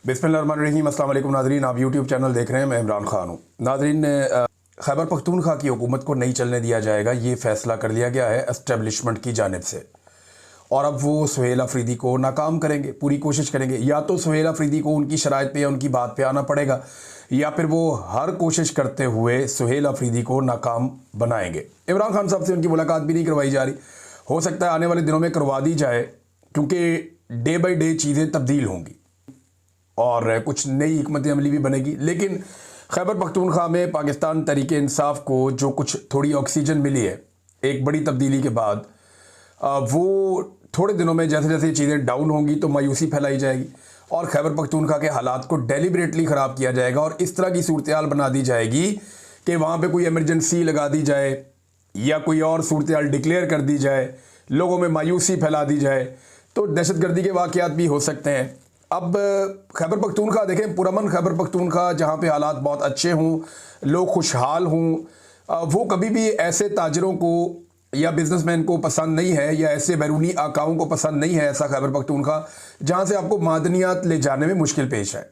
बिस्मिल्लाहिर्रहमानिर्रहीम। अस्सलाम वालेकुम नाज़रीन, आप यूट्यूब चैनल देख रहे हैं। मैं इमरान खान हूँ। नाज़रीन, खैबर पख्तूनख्वा की हुकूमत को नहीं चलने दिया जाएगा, ये फ़ैसला कर लिया गया है एस्टेब्लिशमेंट की जानिब से। और अब वो सुहेल अफरीदी को नाकाम करेंगे, पूरी कोशिश करेंगे। या तो सुहेल अफरीदी को उनकी शराइत पे या उनकी बात पे आना पड़ेगा, या फिर वो हर कोशिश करते हुए सुहेल अफरीदी को नाकाम बनाएंगे। इमरान खान साहब से उनकी मुलाकात भी नहीं करवाई जा रही। हो सकता है आने वाले दिनों में करवा दी जाए, क्योंकि डे बाई डे चीज़ें तब्दील होंगी और कुछ नई हिकमत अमली भी बनेगी। लेकिन खैबर पख्तूनख्वा में पाकिस्तान तहरीक इंसाफ को जो कुछ थोड़ी ऑक्सीजन मिली है एक बड़ी तब्दीली के बाद, वो थोड़े दिनों में जैसे जैसे चीज़ें डाउन होंगी तो मायूसी फैलाई जाएगी और खैबर पख्तूनख्वा के हालात को डेलिबरेटली ख़राब किया जाएगा और इस तरह की सूरत हाल बना दी जाएगी कि वहाँ पे कोई इमरजेंसी लगा दी जाए या कोई और सूरत हाल डिक्लेयर कर दी जाए, लोगों में मायूसी फैला दी जाए, तो दहशतगर्दी के वाक़यात भी हो सकते हैं। अब खैबर पख्तूनख्वा देखें, पुरअमन खैबर पख्तूनख्वा, जहाँ पे हालात बहुत अच्छे हों, लोग खुशहाल हों, वो कभी भी ऐसे ताजरों को या बिजनेसमैन को पसंद नहीं है, या ऐसे बैरूनी आकाओं को पसंद नहीं है ऐसा खैबर पख्तूनख्वा जहाँ से आपको मादनियात ले जाने में मुश्किल पेश है।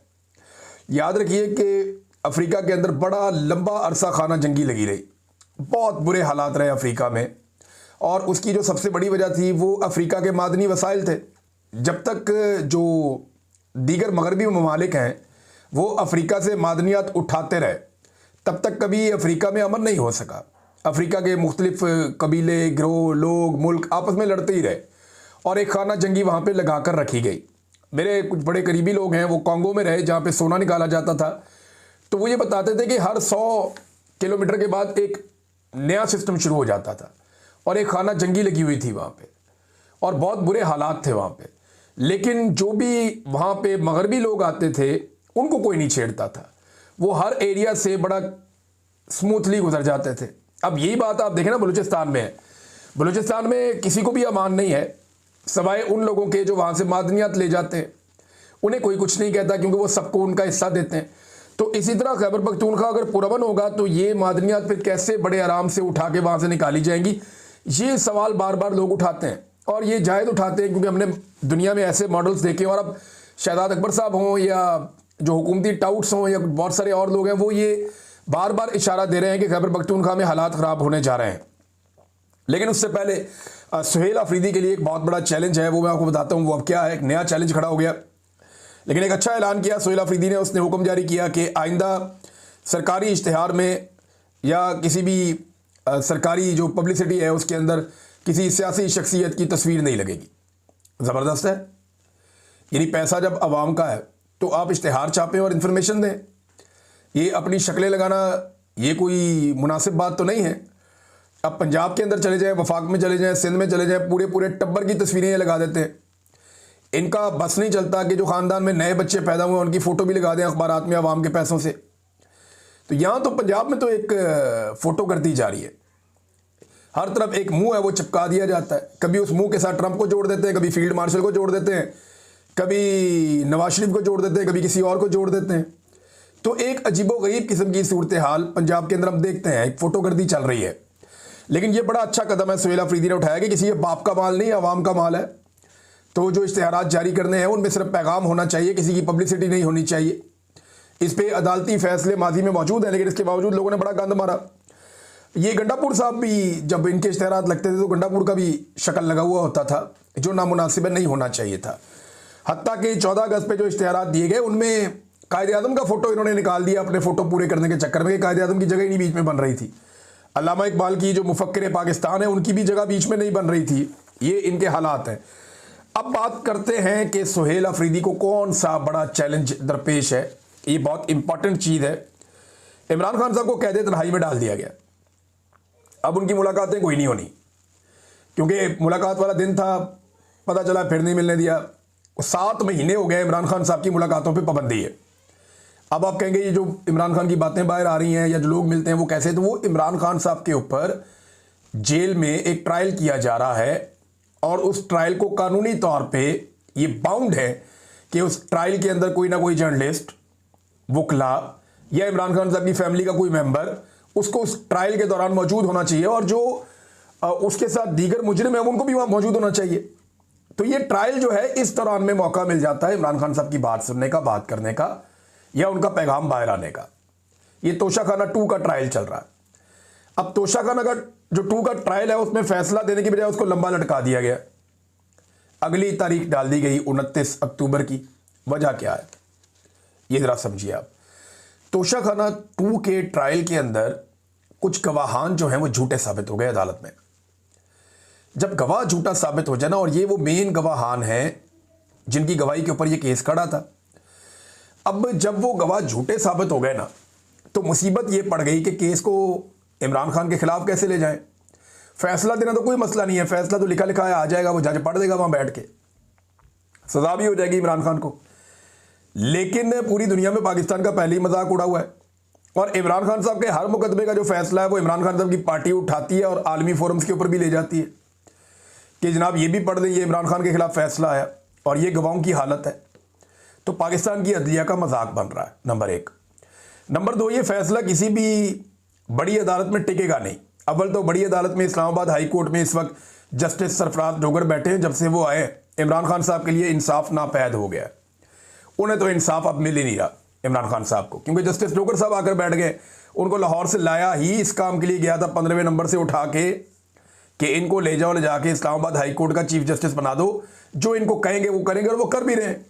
याद रखिए कि अफ्रीका के अंदर बड़ा लंबा अरसा खाना जंगी लगी रही, बहुत बुरे हालात रहे अफ्रीका में, और उसकी जो सबसे बड़ी वजह थी वो अफ्रीका के मादनी वसाइल थे। जब तक जो दीगर मगरबी ममालिक हैं वो अफ्रीका से मादनियात उठाते रहे, तब तक कभी अफ्रीका में अमन नहीं हो सका। अफ्रीका के मुख्तलिफ कबीले, गिरोह, लोग, मुल्क आपस में लड़ते ही रहे और एक खाना जंगी वहाँ पे लगा कर रखी गई। मेरे कुछ बड़े करीबी लोग हैं, वो कॉन्गो में रहे जहाँ पे सोना निकाला जाता था, तो वो ये बताते थे कि हर 100 किलोमीटर के बाद एक नया सिस्टम शुरू हो जाता था और एक खाना जंगी लगी हुई थी वहाँ पे और बहुत बुरे हालात थे वहाँ पे। लेकिन जो भी वहाँ पे मगरबी लोग आते थे उनको कोई नहीं छेड़ता था, वो हर एरिया से बड़ा स्मूथली गुजर जाते थे। अब यही बात आप देखें ना, बलूचिस्तान में है। बलूचिस्तान में किसी को भी अमान नहीं है सवाए उन लोगों के जो वहाँ से मादनियात ले जाते हैं, उन्हें कोई कुछ नहीं कहता क्योंकि वो सबको उनका हिस्सा देते हैं। तो इसी तरह खैबर पख्तूनख्वा अगर पुरअमन होगा तो ये मादनियात फिर कैसे बड़े आराम से उठा के वहाँ से निकाली जाएंगी, ये सवाल बार बार लोग उठाते हैं और ये जायज़ उठाते हैं क्योंकि हमने दुनिया में ऐसे मॉडल्स देखे। और अब शहजाद अकबर साहब हों या जो हुकूमती टाउट्स हों या बहुत सारे और लोग हैं, वो ये बार बार इशारा दे रहे हैं कि खैबर पख्तूनख्वा में हालात ख़राब होने जा रहे हैं। लेकिन उससे पहले सुहेल अफरीदी के लिए एक बहुत बड़ा चैलेंज है, वो मैं आपको बताता हूँ वो अब क्या है। एक नया चैलेंज खड़ा हो गया, लेकिन एक अच्छा ऐलान किया सुहेल अफरीदी ने। उसने हुक्म जारी किया कि आइंदा सरकारी इश्तिहार में या किसी भी सरकारी जो पब्लिसिटी है उसके अंदर किसी सियासी शख्सियत की तस्वीर नहीं लगेगी। ज़बरदस्त है। यानी पैसा जब आवाम का है तो आप इश्तिहार छापें और इन्फॉर्मेशन दें। ये अपनी शक्लें लगाना ये कोई मुनासिब बात तो नहीं है। अब पंजाब के अंदर चले जाएं, वफाक में चले जाएं, सिंध में चले जाएं, पूरे पूरे टब्बर की तस्वीरें ये लगा देते हैं। इनका बस नहीं चलता कि जो ख़ानदान में नए बच्चे पैदा हुए उनकी फ़ोटो भी लगा दें अखबारात में आवाम के पैसों से। तो यहाँ तो पंजाब में तो एक फ़ोटो कर दी जा रही है, हर तरफ एक मुंह है वो चिपका दिया जाता है। कभी उस मुंह के साथ ट्रंप को जोड़ देते हैं, कभी फील्ड मार्शल को जोड़ देते हैं, कभी नवाज शरीफ को जोड़ देते हैं, कभी किसी और को जोड़ देते हैं। तो एक अजीबोगरीब किस्म की सूरत हाल पंजाब के अंदर हम देखते हैं, एक फ़ोटोगर्दी चल रही है। लेकिन ये बड़ा अच्छा कदम है सुहेल अफरीदी ने उठाया कि किसी ये बाप का माल नहीं, आवाम का माल है। तो जो इश्तिहारात जारी करने हैं उनमें सिर्फ पैगाम होना चाहिए, किसी की पब्लिसिटी नहीं होनी चाहिए। इस पर अदालती फैसले माजी में मौजूद हैं, लेकिन इसके बावजूद लोगों ने बड़ा गंद मारा। ये गंडापुर साहब भी जब इनके इश्तिहारात लगते थे तो गंडापुर का भी शक्ल लगा हुआ होता था, जो नामुनासिब नहीं होना चाहिए था। हत्ता कि 14 अगस्त पे जो इश्तिहारात दिए गए उनमें कायद-ए-आज़म का फ़ोटो इन्होंने निकाल दिया अपने फ़ोटो पूरे करने के चक्कर में कि कायद-ए-आज़म की जगह ही नहीं बीच में बन रही थी। अल्लामा इकबाल की जो मुफक्किर पाकिस्तान है उनकी भी जगह बीच में नहीं बन रही थी। ये इनके हालात हैं। अब बात करते हैं कि सुहेल अफरीदी को कौन सा बड़ा चैलेंज दरपेश है। ये बहुत इंपॉर्टेंट चीज़ है। इमरान खान साहब को कैद तन्हाई में डाल दिया गया। अब उनकी मुलाकातें कोई नहीं होनी, क्योंकि मुलाकात वाला दिन था, पता चला फिर नहीं मिलने दिया। 7 महीने हो गए इमरान खान साहब की मुलाकातों पे पाबंदी है। अब आप कहेंगे ये जो इमरान खान की बातें बाहर आ रही हैं या जो लोग मिलते हैं वो कैसे, तो वो इमरान खान साहब के ऊपर जेल में एक ट्रायल किया जा रहा है और उस ट्रायल को कानूनी तौर पे ये बाउंड है कि उस ट्रायल के अंदर कोई ना कोई जर्नलिस्ट, वकला या इमरान खान साहब की फैमिली का कोई मेंबर उसको उस ट्रायल के दौरान मौजूद होना चाहिए और जो उसके साथ दीगर मुजरिम है उनको भी वहाँ मौजूद होना चाहिए। तो ये ट्रायल जो है इस दौरान में मौका मिल जाता है इमरान खान साहब की बात सुनने का, बात करने का, या उनका पैगाम बाहर आने का। ये तोशाखाना 2 का ट्रायल चल रहा है। अब तोशाखाना का जो 2 का ट्रायल है उसमें फैसला देने की बजाय उसको लंबा लटका दिया गया। अगली तारीख डाल दी गई 29 अक्टूबर की। वजह क्या है ये जरा समझिए आप। तोशाखाना 2 के ट्रायल के अंदर कुछ गवाहान जो हैं वो झूठे साबित हो गए अदालत में। जब गवाह झूठा साबित हो जाए ना, और ये वो मेन गवाहान हैं जिनकी गवाही के ऊपर ये केस खड़ा था, अब जब वो गवाह झूठे साबित हो गए ना, तो मुसीबत ये पड़ गई कि केस को इमरान खान के खिलाफ कैसे ले जाएं। फैसला देना तो कोई मसला नहीं है, फैसला तो लिखा लिखा है, आ जाएगा, वो जज पढ़ देगा वहां बैठ के, सजा भी हो जाएगी इमरान खान को। लेकिन पूरी दुनिया में पाकिस्तान का पहले ही मजाक उड़ा हुआ है, और इमरान खान साहब के हर मुकदमे का जो फैसला है वो इमरान खान साहब की पार्टी उठाती है और आलमी फोरम्स के ऊपर भी ले जाती है कि जनाब ये भी पढ़ दें, ये इमरान खान के खिलाफ फैसला है और ये गवाहों की हालत है। तो पाकिस्तान की अदलिया का मजाक बन रहा है, नंबर 1। नंबर 2, ये फैसला किसी भी बड़ी अदालत में टिकेगा नहीं। अव्वल तो बड़ी अदालत में इस्लामाबाद हाई कोर्ट में इस वक्त जस्टिस सरफराज डोगर बैठे हैं। जब से वो आए इमरान खान साहब के लिए इंसाफ नापैद हो गया है। उन्हें तो इंसाफ अब मिल ही नहीं रहा इमरान खान साहब को, क्योंकि जस्टिस डोगर साहब आकर बैठ गए। उनको लाहौर से लाया ही इस काम के लिए गया था, 15वें नंबर से उठा के कि इनको ले जाओ, ले जाके इस्लामाबाद हाई कोर्ट का चीफ जस्टिस बना दो, जो इनको कहेंगे वो करेंगे, और वो कर भी रहे हैं।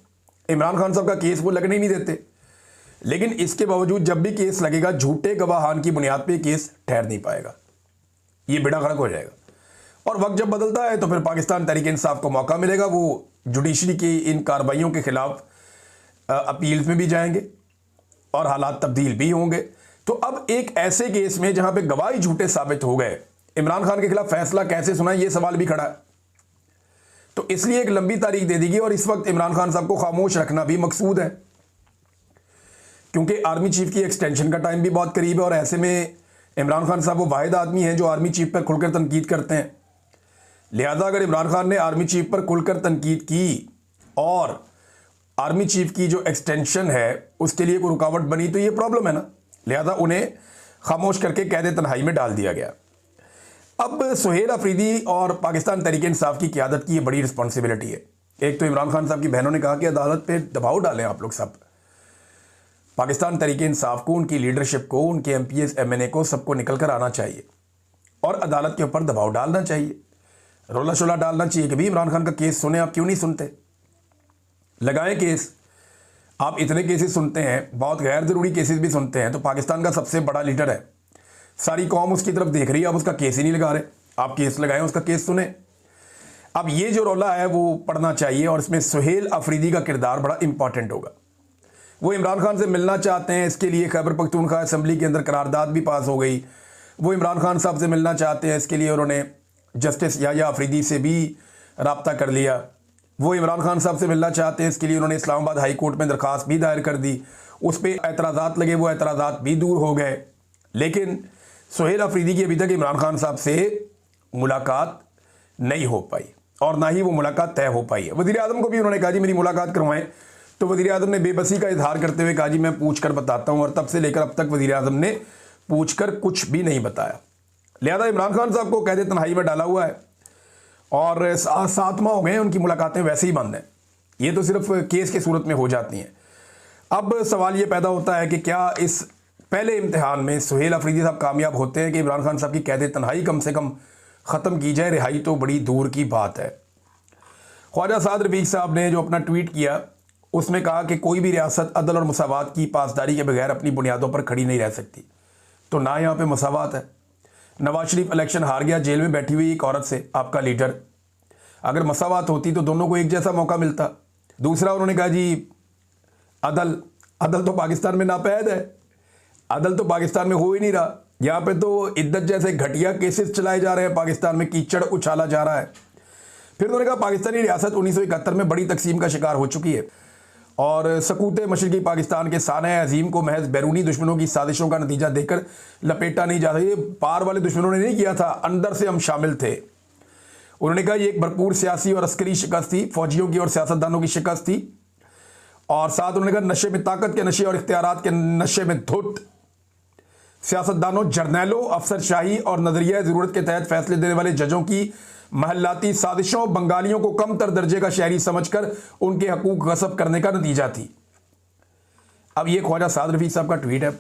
इमरान खान साहब का केस वो लगने ही नहीं देते। लेकिन इसके बावजूद जब भी केस लगेगा, झूठे गवाहान की बुनियाद पे केस ठहर नहीं पाएगा, ये बेड़ा गर्क हो जाएगा। और वक्त जब बदलता है तो फिर पाकिस्तान तहरीक इंसाफ को मौका मिलेगा, वो जुडिशरी की इन कार्रवाइयों के खिलाफ अपील्स में भी जाएंगे और हालात तब्दील भी होंगे। तो अब एक ऐसे केस में जहां पे गवाही झूठे साबित हो गए, इमरान खान के खिलाफ फैसला कैसे सुना, ये सवाल भी खड़ा है। तो इसलिए एक लंबी तारीख दे दी गई, और इस वक्त इमरान खान साहब को खामोश रखना भी मकसूद है, क्योंकि आर्मी चीफ की एक्सटेंशन का टाइम भी बहुत करीब है। और ऐसे में इमरान खान साहब वो वाहिद आदमी हैं जो आर्मी चीफ पर खुलकर तनकीद करते हैं। लिहाजा अगर इमरान खान ने आर्मी चीफ पर खुलकर तनकीद की और आर्मी चीफ की जो एक्सटेंशन है उसके लिए कोई रुकावट बनी, तो ये प्रॉब्लम है ना। लिहाजा उन्हें खामोश करके कैद तन्हाई में डाल दिया गया। अब सुहेल अफरीदी और पाकिस्तान तहरीक इंसाफ की क़यादत की ये बड़ी रिस्पॉन्सिबिलिटी है। एक तो इमरान खान साहब की बहनों ने कहा कि अदालत पे दबाव डालें आप लोग सब, पाकिस्तान तहरीक इंसाफ को, उनकी लीडरशिप को, उनके MPs MNA को, सबको निकल कर आना चाहिए और अदालत के ऊपर दबाव डालना चाहिए, रोला शोला डालना चाहिए कि भाई इमरान खान का केस सुने, आप क्यों नहीं सुनते, लगाएं केस। आप इतने केसेस सुनते हैं, बहुत गैर ज़रूरी केसेस भी सुनते हैं, तो पाकिस्तान का सबसे बड़ा लीडर है, सारी कौम उसकी तरफ देख रही है, आप उसका केस ही नहीं लगा रहे। आप केस लगाएं, उसका केस सुने। अब ये जो रोला है वो पढ़ना चाहिए, और इसमें सुहेल अफरीदी का किरदार बड़ा इंपॉर्टेंट होगा। वो इमरान खान से मिलना चाहते हैं, इसके लिए खैबर पख्तूनख्वा असम्बली के अंदर करारदाद भी पास हो गई। वो इमरान खान साहब से मिलना चाहते हैं, इसके लिए उन्होंने जस्टिस याया अफरीदी से भी रब्ता कर लिया। वो इमरान खान साहब से मिलना चाहते हैं, इसके लिए उन्होंने इस्लामाबाद हाई कोर्ट में दरख्वास्त भी दायर कर दी। उस पर एतराज़ात लगे, वो एतराज़ात भी दूर हो गए। लेकिन सुहेल अफरीदी की अभी तक इमरान खान साहब से मुलाकात नहीं हो पाई, और ना ही वो मुलाकात तय हो पाई है। वज़ीर आज़म को भी उन्होंने कहा जी मेरी मुलाकात करवाएं, तो वज़ीर आज़म ने बेबसी का इजहार करते हुए कहा जी मैं पूछ कर बताता हूँ, और तब से लेकर अब तक वज़ीर आज़म ने पूछ कर कुछ भी नहीं बताया। लिहाजा इमरान खान साहब को कैद तन्हाई में डाला हुआ है, और 7 माह हो गए उनकी मुलाकातें वैसे ही बंद हैं। ये तो सिर्फ केस की सूरत में हो जाती हैं। अब सवाल ये पैदा होता है कि क्या इस पहले इम्तिहान में सुहेल अफरीदी साहब कामयाब होते हैं कि इमरान खान साहब की कैद तन्हाई कम से कम ख़त्म की जाए। रिहाई तो बड़ी दूर की बात है। ख्वाजा साद रफीक साहब ने जो अपना ट्वीट किया उसमें कहा कि कोई भी रियासत अदल और मसावात की पासदारी के बगैर अपनी बुनियादों पर खड़ी नहीं रह सकती। तो ना यहाँ पे मसावात है। नवाज शरीफ इलेक्शन हार गया जेल में बैठी हुई एक औरत से, आपका लीडर। अगर मसावात होती तो दोनों को एक जैसा मौका मिलता। दूसरा उन्होंने कहा जी अदल तो पाकिस्तान में नापैद है, अदल तो पाकिस्तान में हो ही नहीं रहा। यहाँ पे तो इद्दत जैसे घटिया केसेस चलाए जा रहे हैं, पाकिस्तान में कीचड़ उछाला जा रहा है। फिर उन्होंने कहा पाकिस्तानी रियासत 1971 में बड़ी तकसीम का शिकार हो चुकी है, और सकूत मशरकी पाकिस्तान के साने अजीम को महज बैरूनी दुश्मनों की साजिशों का नतीजा देकर लपेटा नहीं जा सकता। ये पार वाले दुश्मनों ने नहीं किया था, अंदर से हम शामिल थे। उन्होंने कहा ये एक भरपूर सियासी और अस्करी शिकस्त थी, फौजियों की और सियासतदानों की शिकस्त थी। और साथ उन्होंने कहा नशे में ताकत के नशे और इख्तियारात के नशे में धुत सियासतदानों, जर्नैलों, अफसरशाही और नजरिया ज़रूरत के तहत फैसले देने वाले जजों की महल्लाती साजिशों, बंगालियों को कम तर दर्जे का शहरी समझकर उनके हकूक गसब करने का नतीजा थी। अब ये ख्वाजा साद रफीक साहब का ट्वीट है,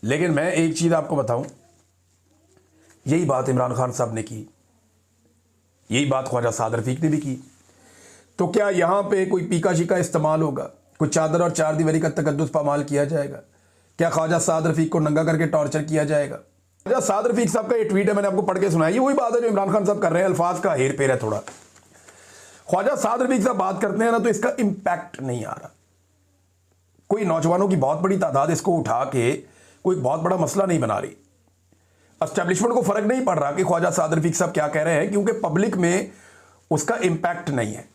लेकिन मैं एक चीज़ आपको बताऊं, यही बात इमरान खान साहब ने की, यही बात ख्वाजा साद रफीक ने भी की। तो क्या यहां पे कोई पीका शीका इस्तेमाल होगा, कोई चादर और चार दीवारी का तकद्दुस पामाल किया जाएगा? क्या ख्वाजा साद रफीक को नंगा करके टॉर्चर किया जाएगा? ख्वाजा साद रफीक साहब का ये ट्वीट है, मैंने आपको पढ़ के सुनाया। ये वही बात है जो इमरान खान साहब कर रहे हैं, अल्फाज का हेर फेर है थोड़ा। ख्वाजा साद रफीक साहब बात करते हैं ना, तो इसका इंपैक्ट नहीं आ रहा। कोई नौजवानों की बहुत बड़ी तादाद इसको उठा के कोई बहुत बड़ा मसला नहीं बना रही। एस्टेब्लिशमेंट को फर्क नहीं पड़ रहा कि ख्वाजा साद रफीक साहब क्या कह रहे हैं, क्योंकि पब्लिक में उसका इंपैक्ट नहीं है।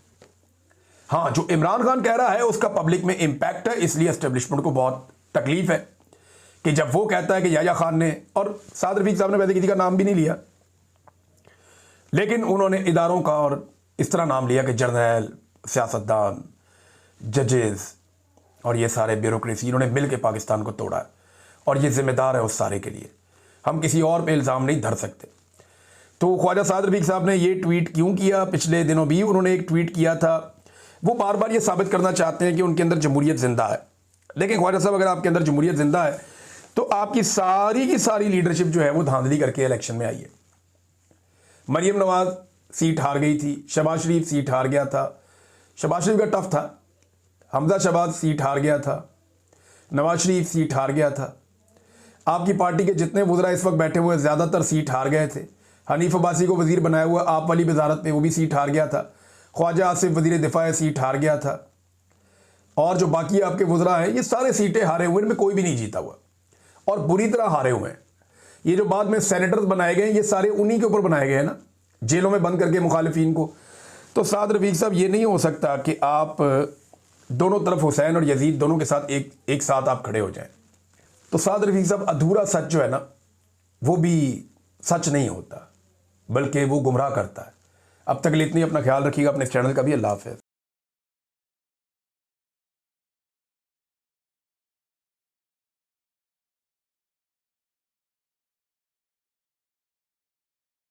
हाँ, जो इमरान खान कह रहा है उसका पब्लिक में इंपैक्ट है, इसलिए एस्टेब्लिशमेंट को बहुत तकलीफ है कि जब वो कहता है कि याया खान ने, और साद रफीक साहब ने वैसे किसी का नाम भी नहीं लिया, लेकिन उन्होंने इदारों का और इस तरह नाम लिया कि जर्नैल, सियासतदान, जजेस और ये सारे ब्यूरोक्रेसी, इन्होंने मिल के पाकिस्तान को तोड़ा है और ये जिम्मेदार है उस सारे के लिए। हम किसी और पे इल्ज़ाम नहीं धर सकते। तो ख्वाजा साद रफीक साहब ने ये ट्वीट क्यों किया? पिछले दिनों भी उन्होंने एक ट्वीट किया था। वो बार बार ये साबित करना चाहते हैं कि उनके अंदर जमहूरियत जिंदा है। लेकिन ख्वाजा साहब, अगर आपके अंदर जमहूरियत जिंदा है तो आपकी सारी की सारी लीडरशिप जो है वो धांधली करके इलेक्शन में आई है। मरियम नवाज सीट हार गई थी, शहबाज शरीफ सीट हार गया था, शहबाज शरीफ का टफ था, हमजा शहबाज सीट हार गया था, नवाज शरीफ सीट हार गया था। आपकी पार्टी के जितने वज़रा इस वक्त बैठे हुए ज़्यादातर सीट हार गए थे। हनीफ अब्बासी को वज़ीर बनाया हुआ आप वाली वजारत पे, वो भी सीट हार गया था। ख्वाजा आसिफ वज़ीर दिफा सीट हार गया था। और जो बाकी आपके वज़रा हैं ये सारे सीटें हारे हुए, इनमें कोई भी नहीं जीता हुआ और बुरी तरह हारे हुए हैं। ये जो बाद में सेनेटर्स बनाए गए ये सारे उन्हीं के ऊपर बनाए गए हैं ना, जेलों में बंद करके मुखालिफिन को। तो साद रफीक साहब, ये नहीं हो सकता कि आप दोनों तरफ हुसैन और यजीद दोनों के साथ एक साथ आप खड़े हो जाएं। तो साद रफीक साहब, अधूरा सच जो है ना वो भी सच नहीं होता, बल्कि वो गुमराह करता है। अब तक के लिए इतनी, अपना ख्याल रखिएगा, अपने चैनल का भी। अल्लाह हाफ़िज़।